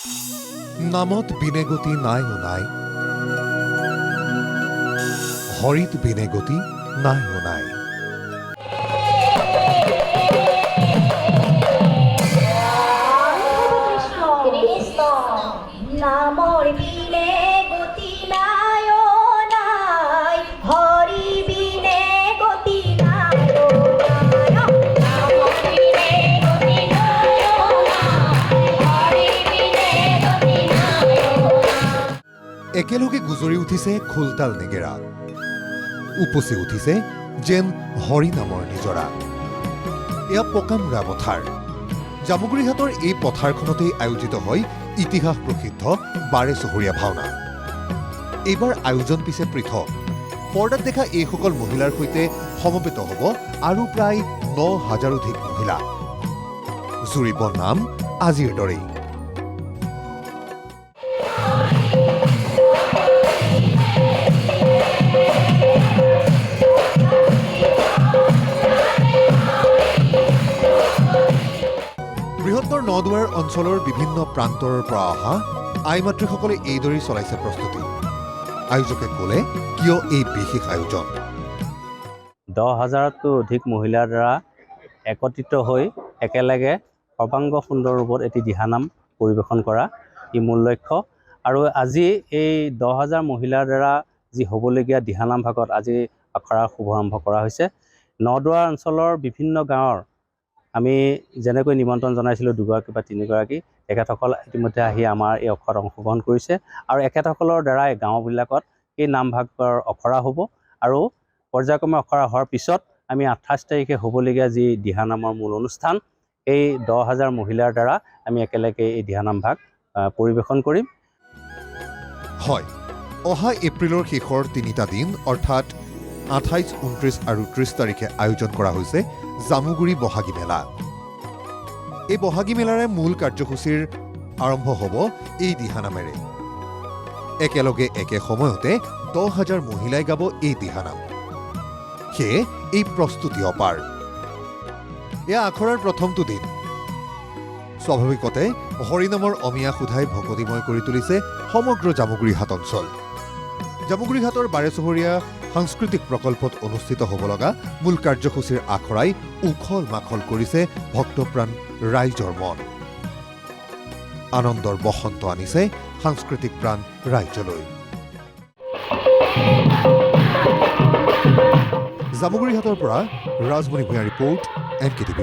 নামত বিনেগতি নাই ও নাই, হৰিত বিনেগতি নাই ও নাই। নামৰ বিনে গতি নাই ও নাই, হৰি বিনে গতি নাই ও নাই। নামৰ বিনে গতি নাই ও নাই, হৰি বিনে গতি নাই ও নাই। একেলগে গুজৰি উঠিছে খোলতাল নেগেৰা, উপচি উঠিছে যেন হৰি নামৰ নিজৰা। এয়া পকামুৰা পথাৰ। জামুগুৰিহাটৰ এই পথাৰখনতেই আয়োজিত হয় ইতিহাস প্ৰসিদ্ধ বাৰে চহৰীয়া ভাওনা। এইবাৰ আয়োজন পিছে পৃথক। পৰ্দাত দেখা এইসকল মহিলাৰ সৈতে সমবেত হ'ব আৰু প্ৰায় ৯,০০০ অধিক মহিলা। জুৰিব নাম আজিৰ দৰেই। বৃহত্তৰ নদুৱাৰ অঞ্চলৰ বিভিন্ন প্ৰান্তৰ পৰা অহা আই মাতৃসকলে এইদৰেই চলাইছে প্ৰস্তুতি। আয়োজকে ক'লে কিয় এই বিশেষ আয়োজন। 10,000তকৈ অধিক মহিলাৰ দ্বাৰা একত্ৰিত হৈ একেলগে সৰ্বাংগ সুন্দৰ ৰূপত এটি দিহানাম পৰিৱেশন কৰা ই মূল লক্ষ্য। আৰু আজি এই 10,000 মহিলাৰ দ্বাৰা যি হ'বলগীয়া দিহানাম ভাগত আজি আখৰাৰ শুভাৰম্ভ কৰা হৈছে। নদুৱাৰ অঞ্চলৰ বিভিন্ন গাঁৱৰ আমি যেনেকৈ নিমন্ত্ৰণ জনাইছিলোঁ 2গৰাকী বা 3গৰাকী, তেখেতসকল ইতিমধ্যে আহি আমাৰ এই আখৰাত অংশগ্ৰহণ কৰিছে আৰু এখেতসকলৰ দ্বাৰাই গাঁওবিলাকত এই নামভাগৰ আখৰা হ'ব। আৰু পৰ্যায়ক্ৰমে আখৰা হোৱাৰ পিছত আমি 28 তাৰিখে হ'বলগীয়া যি দিহানামৰ মূল অনুষ্ঠান, এই 10,000 মহিলাৰ দ্বাৰা আমি একেলগে এই দিহানাম ভাগ পৰিৱেশন কৰিম। হয়, অহা এপ্ৰিলৰ শেষৰ 3টা দিন অৰ্থাৎ 28, 29 আৰু 30 তাৰিখে আয়োজন কৰা হৈছে জামুগুৰি বহাগী মেলা। এই বহাগী মেলাৰে মূল কাৰ্যসূচীৰ আৰম্ভ হ'ব এই দিহানামেৰে। একেলগে একে সময়তে 10,000 মহিলাই গাব এই দিহানাম। সেয়ে এই প্ৰস্তুতি অপাৰ। এয়া আখৰাৰ প্ৰথমটো দিন। স্বাভাৱিকতে হৰিনামৰ অমিয়া সুধাই ভকতিময় কৰি তুলিছে সমগ্ৰ জামুগুৰিহাট অঞ্চল। জামুগুৰিহাটৰ বাৰে চহৰীয়া সাংস্কৃতিক প্ৰকল্পত অনুষ্ঠিত হ'ব লগা মূল কাৰ্যসূচীৰ আখৰাই উখল মাখল কৰিছে ভক্তপ্ৰাণ ৰাইজৰ মন। আনন্দৰ বসন্ত আনিছে সাংস্কৃতিক প্ৰাণ ৰাজ্যলৈ। জামুগুৰিহাটৰ পৰা ৰাজমণি ভূঞা ৰিপৰ্ট, NKTV+।